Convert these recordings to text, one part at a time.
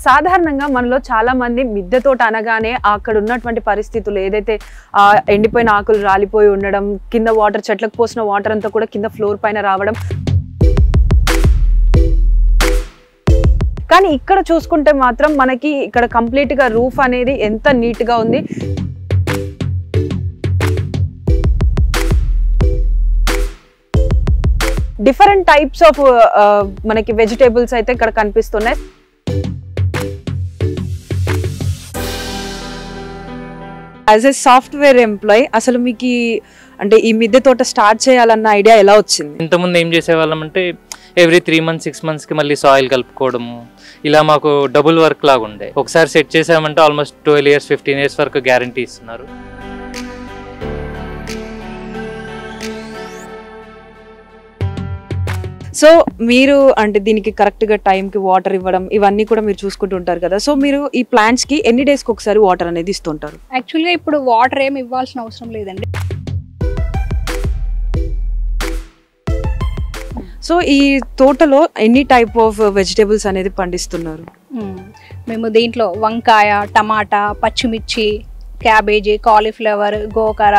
సాధారణంగా మనలో చాలా మంది మిద్దె తోట అనగానే అక్కడ ఉన్నటువంటి పరిస్థితులు ఏదైతే ఎండిపోయిన ఆకులు రాలిపోయి ఉండడం, కింద వాటర్ చెట్లకు పోసిన వాటర్ అంతా కూడా కింద ఫ్లోర్ పైన రావడం. కానీ ఇక్కడ చూసుకుంటే మాత్రం మనకి ఇక్కడ కంప్లీట్ గా రూఫ్ అనేది ఎంత నీట్ గా ఉంది. డిఫరెంట్ టైప్స్ ఆఫ్ మనకి వెజిటేబుల్స్ అయితే ఇక్కడ కనిపిస్తున్నాయి. యాజ్ ఎ సాఫ్ట్వేర్ ఎంప్లాయ్ అసలు మీకు అంటే ఈ మిద్దె తోట స్టార్ట్ చేయాలన్న ఐడియా ఎలా వచ్చింది? ఇంతకుముందు ఏం చేసేవాళ్ళం అంటే ఎవ్రీ 3 months 6 monthsకి మళ్ళీ సాయిల్ కలుపుకోవడము, ఇలా మాకు డబుల్ వర్క్ లాగా ఉండే. ఒకసారి సెట్ చేసామంటే ఆల్మోస్ట్ 12 years 15 years వరకు గ్యారంటీ ఇస్తున్నారు. సో మీరు అంటే దీనికి కరెక్ట్గా టైంకి వాటర్ ఇవ్వడం ఇవన్నీ కూడా మీరు చూసుకుంటూ ఉంటారు కదా. సో మీరు ఈ ప్లాంట్స్కి ఎన్ని డేస్కి ఒకసారి వాటర్ అనేది ఇస్తుంటారు? యాక్చువల్గా ఇప్పుడు వాటర్ ఏమి ఇవ్వాల్సిన అవసరం లేదండి. సో ఈ తోటలో ఎన్ని టైప్ ఆఫ్ వెజిటేబుల్స్ అనేది పండిస్తున్నారు? మేము దీంట్లో వంకాయ, టమాటా, పచ్చిమిర్చి, క్యాబేజీ, కాలీఫ్లవర్, గోకర.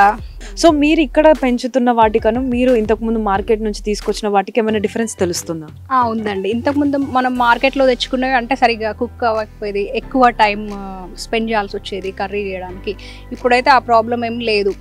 సో మీరు ఇక్కడ పెంచుతున్న వాటికను మీరు ఇంతకుముందు మార్కెట్ నుంచి తీసుకొచ్చిన వాటికి ఏమైనా డిఫరెన్స్ తెలుస్తుందా? ఉందండి. ఇంతకుముందు మనం మార్కెట్లో తెచ్చుకున్నవి అంటే సరిగ్గా కుక్ అవ్వకపోయేది, ఎక్కువ టైం స్పెండ్ చేయాల్సి వచ్చేది కర్రీ చేయడానికి. ఇప్పుడైతే ఆ ప్రాబ్లం ఏం లేదు.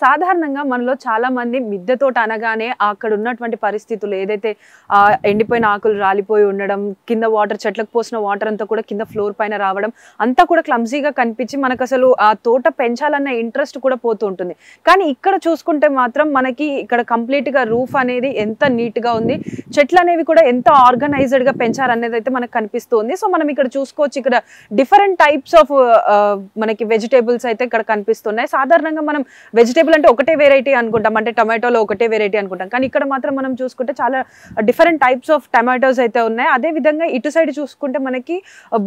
సాధారణంగా మనలో చాలా మంది మిద్దె తోట అనగానే అక్కడ ఉన్నటువంటి పరిస్థితులు ఏదైతే ఎండిపోయిన ఆకులు రాలిపోయి ఉండడం, కింద వాటర్ చెట్లకు పోసిన వాటర్ అంతా కూడా కింద ఫ్లోర్ పైన రావడం అంతా కూడా క్లమ్జీగా కనిపించి మనకు అసలు ఆ తోట పెంచాలన్న ఇంట్రెస్ట్ కూడా పోతూ ఉంటుంది. కానీ ఇక్కడ చూసుకుంటే మాత్రం మనకి ఇక్కడ కంప్లీట్గా రూఫ్ అనేది ఎంత నీట్గా ఉంది, చెట్లు అనేవి కూడా ఎంత ఆర్గనైజ్డ్గా పెంచారనేది అయితే మనకు కనిపిస్తుంది. సో మనం ఇక్కడ చూసుకోవచ్చు, ఇక్కడ డిఫరెంట్ టైప్స్ ఆఫ్ మనకి వెజిటేబుల్స్ అయితే ఇక్కడ కనిపిస్తున్నాయి. సాధారణంగా మనం వెజిటేబుల్ అంటే ఒకటే వెరైటీ అనుకుంటాం, అంటే టొమాటోలో ఒకటే వెరైటీ అనుకుంటాం. కానీ ఇక్కడ మాత్రం మనం చూసుకుంటే చాలా డిఫరెంట్ టైప్స్ ఆఫ్ టమాటోస్ అయితే ఉన్నాయి. అదే విధంగా ఇటు సైడ్ చూసుకుంటే మనకి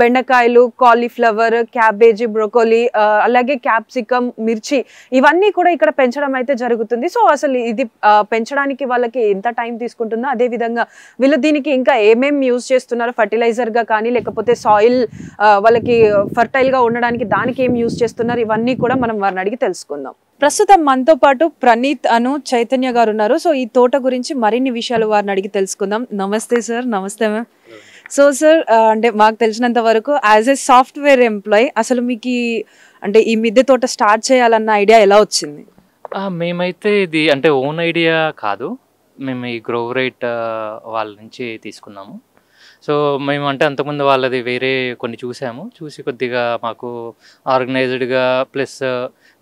బెండకాయలు, కాలీఫ్లవర్, క్యాబేజీ, బ్రోకోలీ, అలాగే క్యాప్సికమ్, మిర్చి ఇవన్నీ కూడా ఇక్కడ పెంచడం అయితే జరుగుతుంది. సో అసలు ఇది పెంచడానికి వాళ్ళకి ఎంత టైం తీసుకుంటుందో, అదే విధంగా వీళ్ళు దీనికి ఇంకా ఏమేమి యూజ్ చేస్తున్నారు, ఫర్టిలైజర్ గా కానీ లేకపోతే సాయిల్ వాళ్ళకి ఫర్టైల్ గా ఉండడానికి దానికి ఏం యూజ్ చేస్తున్నారు, ఇవన్నీ కూడా మనం వారిని అడిగి తెలుసుకుందాం. ప్రస్తుతం మనతో పాటు ప్రణీత్ అను చైతన్య గారు ఉన్నారు. సో ఈ తోట గురించి మరిన్ని విషయాలు వారిని అడిగి తెలుసుకుందాం. నమస్తే సార్. నమస్తే మ్యామ్. సో సార్, అంటే మాకు తెలిసినంత వరకు యాజ్ ఎ సాఫ్ట్వేర్ ఎంప్లాయ్ అసలు మీకు అంటే ఈ మిద్దె తోట స్టార్ట్ చేయాలన్న ఐడియా ఎలా వచ్చింది? మేమైతే ఇది అంటే ఓన్ ఐడియా కాదు, మేము ఈ గ్రోవరైట్ వాళ్ళ నుంచి తీసుకున్నాము. సో మేము అంటే అంతకుముందు వాళ్ళది వేరే కొన్ని చూసి కొద్దిగా మాకు ఆర్గనైజ్డ్గా ప్లస్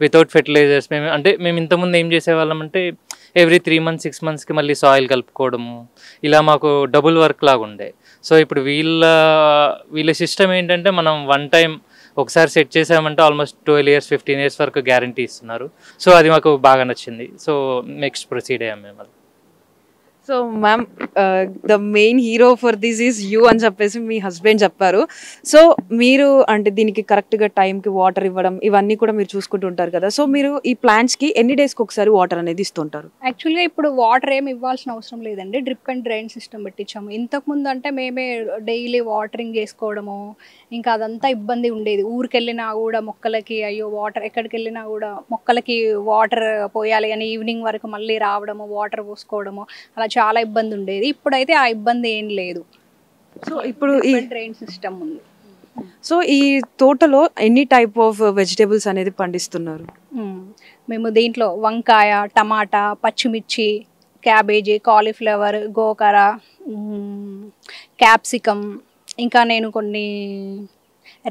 వితౌట్ ఫెర్టిలైజర్స్ మేము ఇంతకుముందు ఏం చేసేవాళ్ళం అంటే ఎవ్రీ 3 months 6 monthsకి మళ్ళీ సాయిల్ కలుపుకోవడము, ఇలా మాకు డబుల్ వర్క్ లాగా ఉండే. సో ఇప్పుడు వీళ్ళ సిస్టమ్ ఏంటంటే మనం వన్ టైం ఒకసారి సెట్ చేసామంటే ఆల్మోస్ట్ 12 years 15 years వరకు గ్యారంటీ ఇస్తున్నారు. సో అది మాకు బాగా నచ్చింది. సో నెక్స్ట్ ప్రొసీడ్ అయ్యాం మేము. So ma'am, the main hero for this is you అని చెప్పేసి మీ హస్బెండ్ చెప్పారు. సో మీరు అంటే దీనికి కరెక్ట్గా టైంకి వాటర్ ఇవ్వడం ఇవన్నీ కూడా మీరు చూసుకుంటూ ఉంటారు కదా. సో మీరు ఈ ప్లాంట్స్కి ఎన్ని డేస్కి ఒకసారి వాటర్ అనేది ఇస్తుంటారు? యాక్చువల్గా ఇప్పుడు వాటర్ ఏమి ఇవ్వాల్సిన అవసరం లేదండి. డ్రిప్ అండ్ డ్రైన్ సిస్టమ్ పెట్టించాము. ఇంతకుముందు అంటే మేమే డైలీ వాటరింగ్ చేసుకోవడము, ఇంకా అదంతా ఇబ్బంది ఉండేది. ఊరికి వెళ్ళినా కూడా మొక్కలకి అయ్యో వాటర్, ఎక్కడికి వెళ్ళినా కూడా మొక్కలకి వాటర్ పోయాలి అని ఈవినింగ్ వరకు మళ్ళీ రావడము, వాటర్ పోసుకోవడము, అలా చాలా ఇబ్బంది ఉండేది. ఇప్పుడైతే ఆ ఇబ్బంది ఏం లేదు. సో ఇప్పుడు ఈ డ్రైన్ సిస్టమ్ ఉంది. సో ఈ తోటలో ఎన్ని టైప్ ఆఫ్ వెజిటేబుల్స్ అనేది పండిస్తున్నారు? మేము దీంట్లో వంకాయ, టమాటా, పచ్చిమిర్చి, క్యాబేజీ, కాలీఫ్లవర్, గోకర, క్యాప్సికమ్, ఇంకా నేను కొన్ని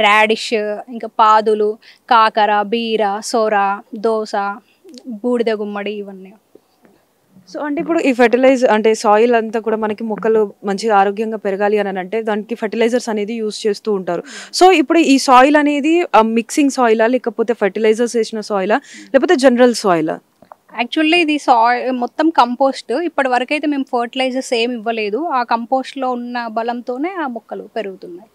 రాడిష్, ఇంకా పాదులు, కాకర, బీర, సోర, దోస, బూడిద గుమ్మడి ఇవన్నీ. సో అంటే ఇప్పుడు ఈ ఫెర్టిలైజర్ అంటే సాయిల్ అంతా కూడా మనకి మొక్కలు మంచిగా ఆరోగ్యంగా పెరగాలి అని అంటే దానికి ఫెర్టిలైజర్స్ అనేది యూస్ చేస్తూ ఉంటారు. సో ఇప్పుడు ఈ సాయిల్ అనేది మిక్సింగ్ సాయిలా లేకపోతే ఫెర్టిలైజర్స్ వేసిన సాయిలా లేకపోతే జనరల్ సాయిలా? యాక్చువల్లీ ఇది మొత్తం కంపోస్ట్. ఇప్పటి వరకు అయితే మేము ఫర్టిలైజర్స్ ఏమి ఇవ్వలేదు. ఆ కంపోస్ట్లో ఉన్న బలంతోనే ఆ మొక్కలు పెరుగుతున్నాయి.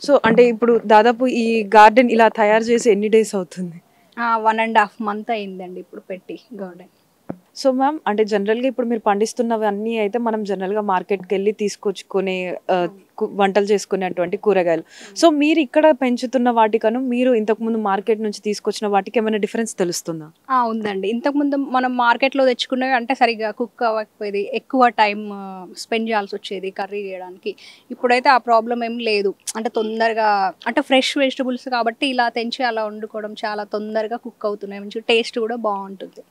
సో అంటే ఇప్పుడు దాదాపు ఈ గార్డెన్ ఇలా తయారు చేసి ఎన్ని డేస్ అవుతుంది? 1.5 month అయిందండి ఇప్పుడు పెట్టి గార్డెన్. సో మ్యామ్ అంటే జనరల్గా ఇప్పుడు మీరు పండిస్తున్నవన్నీ అయితే మనం జనరల్గా మార్కెట్కి వెళ్ళి తీసుకొచ్చుకునే వంటలు చేసుకునేటువంటి కూరగాయలు. సో మీరు ఇక్కడ పెంచుతున్న వాటికను మీరు ఇంతకుముందు మార్కెట్ నుంచి తీసుకొచ్చిన వాటికి ఏమైనా డిఫరెన్స్ తెలుస్తుందా? ఉందండి. ఇంతకుముందు మనం మార్కెట్లో తెచ్చుకునేవి అంటే సరిగ్గా కుక్ అవ్వకపోయేది, ఎక్కువ టైం స్పెండ్ చేయాల్సి వచ్చేది కర్రీ చేయడానికి. ఇప్పుడైతే ఆ ప్రాబ్లం ఏం లేదు. అంటే తొందరగా అంటే ఫ్రెష్ వెజిటబుల్స్ కాబట్టి ఇలా తెంచి అలా వండుకోవడం చాలా తొందరగా కుక్ అవుతున్నాయి. మంచిగా టేస్ట్ కూడా బాగుంటుంది.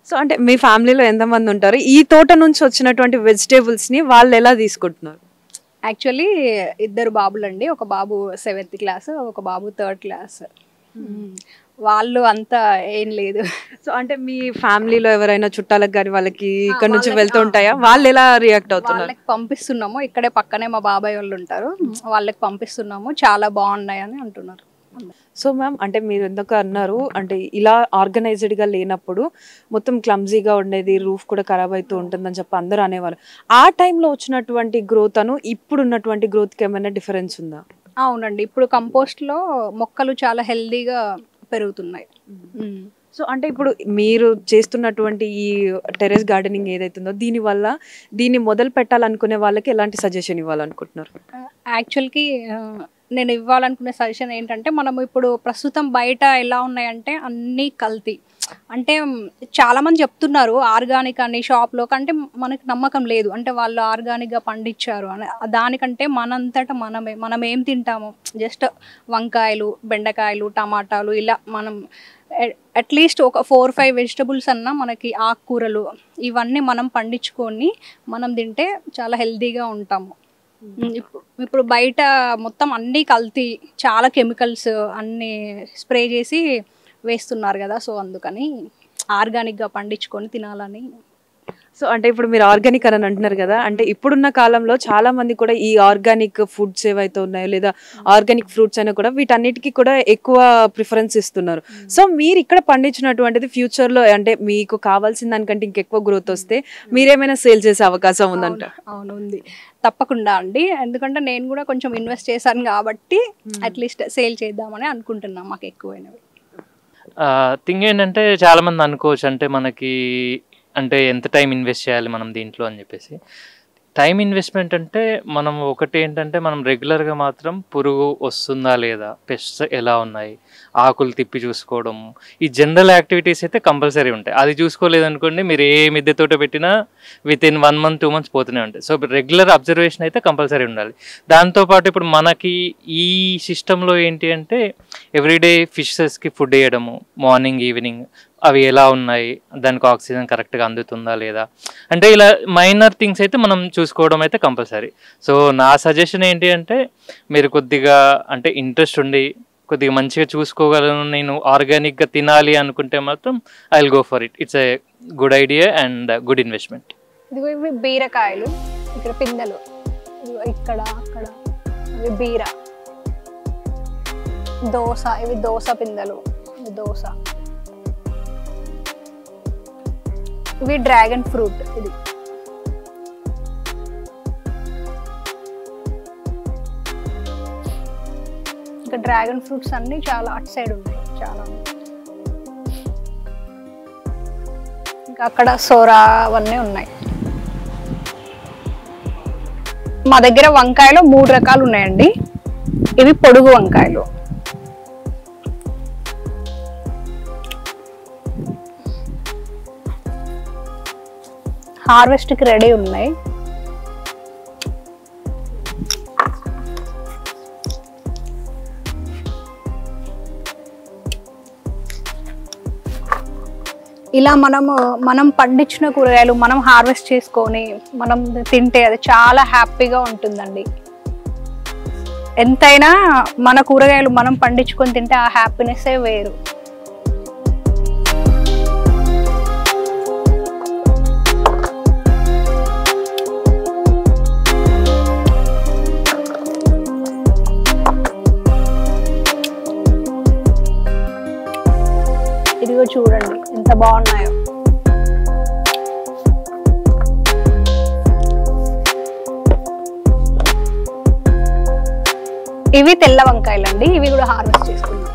సో అంటే మీ ఫ్యామిలీలో ఎంతమంది ఉంటారు? ఈ తోట నుంచి వచ్చినటువంటి వెజిటేబుల్స్ని వాళ్ళు ఎలా తీసుకుంటున్నారు? యాక్చువల్లీ 2 బాబులండి. ఒక బాబు 7th క్లాస్, ఒక బాబు 3rd క్లాస్. వాళ్ళు అంతా ఏం లేదు. సో అంటే మీ ఫ్యామిలీలో ఎవరైనా చుట్టాలకు కానీ వాళ్ళకి ఇక్కడ నుంచి వెళ్తూ ఉంటాయా? వాళ్ళు ఎలా రియాక్ట్ అవుతున్నారు? వాళ్ళకి పంపిస్తున్నాము. ఇక్కడే పక్కనే మా బాబాయ్ వాళ్ళు ఉంటారు, వాళ్ళకి పంపిస్తున్నాము. చాలా బాగున్నాయి అని అంటున్నారు. సో మ్యామ్ అంటే మీరు ఎందుకు అన్నారు అంటే ఇలా ఆర్గనైజ్డ్గా లేనప్పుడు మొత్తం క్లమ్జీగా ఉండేది, రూఫ్ కూడా ఖరాబ్ అవుతూ ఉంటుందని చెప్పి అందరూ అనేవారు. ఆ టైంలో వచ్చినటువంటి గ్రోత్ అను ఇప్పుడు ఉన్నటువంటి గ్రోత్కి ఏమైనా డిఫరెన్స్ ఉందా? అవునండి. ఇప్పుడు కంపోస్ట్లో మొక్కలు చాలా హెల్దీగా పెరుగుతున్నాయి. సో అంటే ఇప్పుడు మీరు చేస్తున్నటువంటి ఈ టెర్రస్ గార్డెనింగ్ ఏదైతుందో దీన్ని మొదలు పెట్టాలనుకునే వాళ్ళకి ఎలాంటి సజెషన్ ఇవ్వాలనుకుంటున్నారు? యాక్చువల్కి నేను ఇవ్వాలనుకునే సజెషన్ ఏంటంటే, మనం ఇప్పుడు ప్రస్తుతం బయట ఎలా ఉన్నాయంటే అన్నీ కల్తీ. అంటే చాలామంది చెప్తున్నారు ఆర్గానిక్ అని షాప్లో, అంటే మనకి నమ్మకం లేదు. అంటే వాళ్ళు ఆర్గానిక్గా పండించారు అని. దానికంటే మనంతటా మనం ఏం తింటాము, జస్ట్ వంకాయలు, బెండకాయలు, టమాటాలు ఇలా మనం అట్లీస్ట్ ఒక 4-5 వెజిటబుల్స్ అన్నా మనకి ఆకుకూరలు ఇవన్నీ మనం పండించుకొని మనం తింటే చాలా హెల్తీగా ఉంటాము. ఇప్పుడు బయట మొత్తం అన్నీ కల్తీ, చాలా కెమికల్స్ అన్నీ స్ప్రే చేసి వేస్తున్నారు కదా. సో అందుకని ఆర్గానిక్గా పండించుకొని తినాలని. సో అంటే ఇప్పుడు మీరు ఆర్గానిక్ అని అంటున్నారు కదా, అంటే ఇప్పుడున్న కాలంలో చాలా మంది కూడా ఈ ఆర్గానిక్ ఫుడ్స్ ఏవైతే ఉన్నాయో లేదా ఆర్గానిక్ ఫ్రూట్స్ అయినా కూడా వీటన్నిటికీ కూడా ఎక్కువ ప్రిఫరెన్స్ ఇస్తున్నారు. సో మీరు ఇక్కడ పండించినటువంటిది ఫ్యూచర్లో అంటే మీకు కావాల్సిన దానికంటే ఇంకెక్కువ గ్రోత్ వస్తే మీరేమైనా సేల్ చేసే అవకాశం ఉందంట? అవును, ఉంది. తప్పకుండా అండి. ఎందుకంటే నేను కూడా కొంచెం ఇన్వెస్ట్ చేశాను కాబట్టి అట్లీస్ట్ సేల్ చేద్దామని అనుకుంటున్నాం. మాకు ఎక్కువైనవి థింగ్ ఏంటంటే చాలామంది అనుకోవచ్చు అంటే మనకి అంటే ఎంత టైం ఇన్వెస్ట్ చేయాలి మనం దీంట్లో అని చెప్పేసి. టైం ఇన్వెస్ట్మెంట్ అంటే మనం ఒకటి ఏంటంటే మనం రెగ్యులర్గా మాత్రం పురుగు వస్తుందా లేదా, పెస్ట్స్ ఎలా ఉన్నాయి, ఆకులు తిప్పి చూసుకోవడము, ఈ జనరల్ యాక్టివిటీస్ అయితే కంపల్సరీ ఉంటాయి. అది చూసుకోలేదనుకోండి మీరు ఏ మిద్దెతోట పెట్టినా వితిన్ 1 month 2 months పోతూనే ఉంటాయి. సో రెగ్యులర్ అబ్జర్వేషన్ అయితే కంపల్సరీ ఉండాలి. దాంతోపాటు ఇప్పుడు మనకి ఈ సిస్టంలో ఏంటి అంటే ఎవ్రీడే ఫిషెస్కి ఫుడ్ వేయడము, మార్నింగ్ ఈవినింగ్ అవి ఎలా ఉన్నాయి, దానికి ఆక్సిజన్ కరెక్ట్గా అందుతుందా లేదా, అంటే ఇలా మైనర్ థింగ్స్ అయితే మనం చూసుకోవడం అయితే కంపల్సరీ. సో నా సజెషన్ ఏంటి అంటే మీరు కొద్దిగా అంటే ఇంట్రెస్ట్ ఉండి కొద్దిగా మంచిగా చూసుకోగలను, నేను ఆర్గానిక్గా తినాలి అనుకుంటే మాత్రం I will go for it. It's a good idea and good investment. ఇవి బీరకాయలు, ఇక్కడ పిందెలు, ఇక్కడ అక్కడ ఇవి బీర, దోస, ఇవి దోస పిందెలు, ఇవి దోస, ఇవి డ్రాగన్ ఫ్రూట్. ఇది ఇంకా డ్రాగన్ ఫ్రూట్స్ అన్ని చాలా అటు సైడ్ ఉన్నాయి, చాలా. ఇంకా అక్కడ సోరా అవన్నీ ఉన్నాయి. మా దగ్గర వంకాయలు 3 రకాలు ఉన్నాయండి. ఇవి పొడుగు వంకాయలు, హార్వెస్ట్కి రెడీ ఉన్నాయి. ఇలా మనం పండించిన కూరగాయలు మనం హార్వెస్ట్ చేసుకొని మనం తింటే అది చాలా హ్యాపీగా ఉంటుందండి. ఎంతైనా మన కూరగాయలు మనం పండించుకొని తింటే ఆ హ్యాపీనెస్సే వేరు. బాగున్నాయో. ఇవి తెల్ల వంకాయలు అండి, ఇవి కూడా హార్వెస్ట్ చేసుకున్నాం.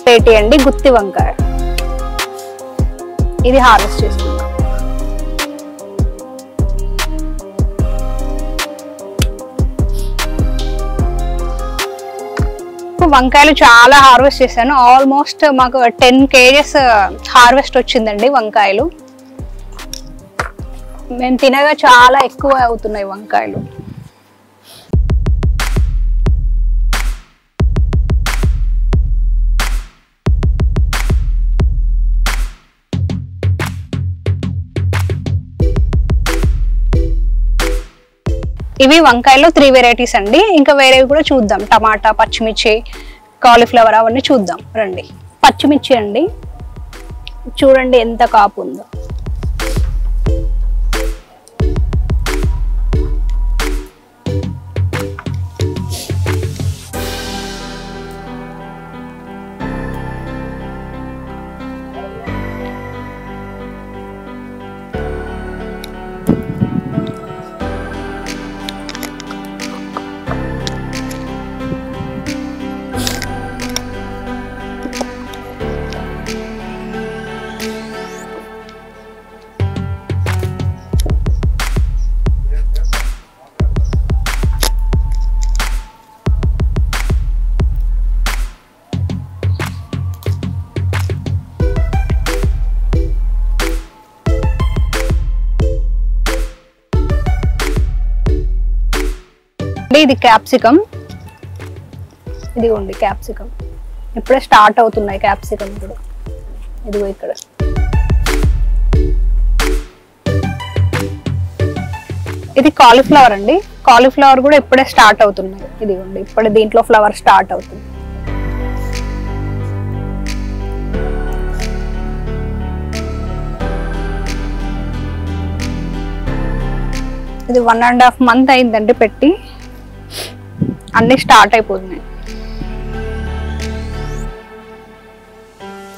పేటి అండి, గుత్తి వంకాయ, ఇది హార్వెస్ట్ చేసుకున్నాం. వంకాయలు చాలా హార్వెస్ట్ చేశాను, ఆల్మోస్ట్ మాకు 10 kgs హార్వెస్ట్ వచ్చిందండి వంకాయలు. మేము తినగా చాలా ఎక్కువ అవుతున్నాయి వంకాయలు. ఇవి వంకాయలో 3 వెరైటీస్ అండి, ఇంకా వేరేవి కూడా చూద్దాం. టమాటా, పచ్చిమిర్చి, కాలీఫ్లవర్ అవన్నీ చూద్దాం రండి. పచ్చిమిర్చి అండి, చూడండి ఎంత కాపు ఉందో. ఇది క్యాప్సికమ్, ఇదిగోండి క్యాప్సికమ్, ఇప్పుడే స్టార్ట్ అవుతున్నాయి క్యాప్సికమ్ కూడా. ఇదిగో ఇక్కడ ఇది కాలీఫ్లవర్ అండి, కాలీఫ్లవర్ కూడా ఇప్పుడే స్టార్ట్ అవుతున్నాయి. ఇదిగోండి ఇప్పుడే దీంట్లో ఫ్లవర్ స్టార్ట్ అవుతుంది. ఇది 1.5 month అయిందండి పెట్టి, అన్ని స్టార్ట్ అయిపోతున్నాయి.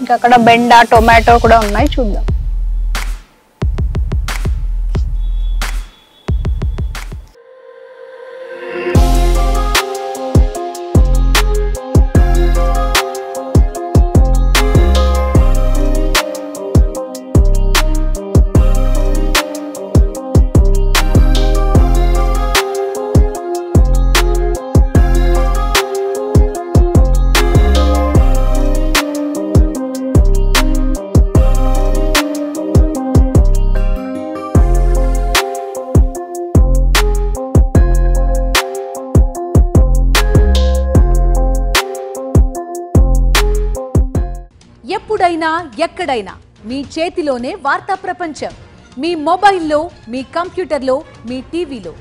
ఇంకా అక్కడ బెండ, టొమాటో కూడా ఉన్నాయి, చూద్దాం. ఎప్పుడైనా ఎక్కడైనా మీ చేతిలోనే వార్తా ప్రపంచం. మీ మొబైల్లో, మీ కంప్యూటర్లో, మీ టీవీలో.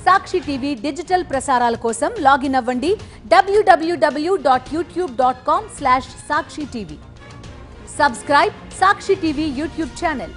సాక్షి టీవీ డిజిటల్ ప్రసారాల కోసం లాగిన్ అవ్వండి www.youtube.com/సాక్షి టీవీ. సబ్స్క్రైబ్ సాక్షి టీవీ యూట్యూబ్ ఛానల్.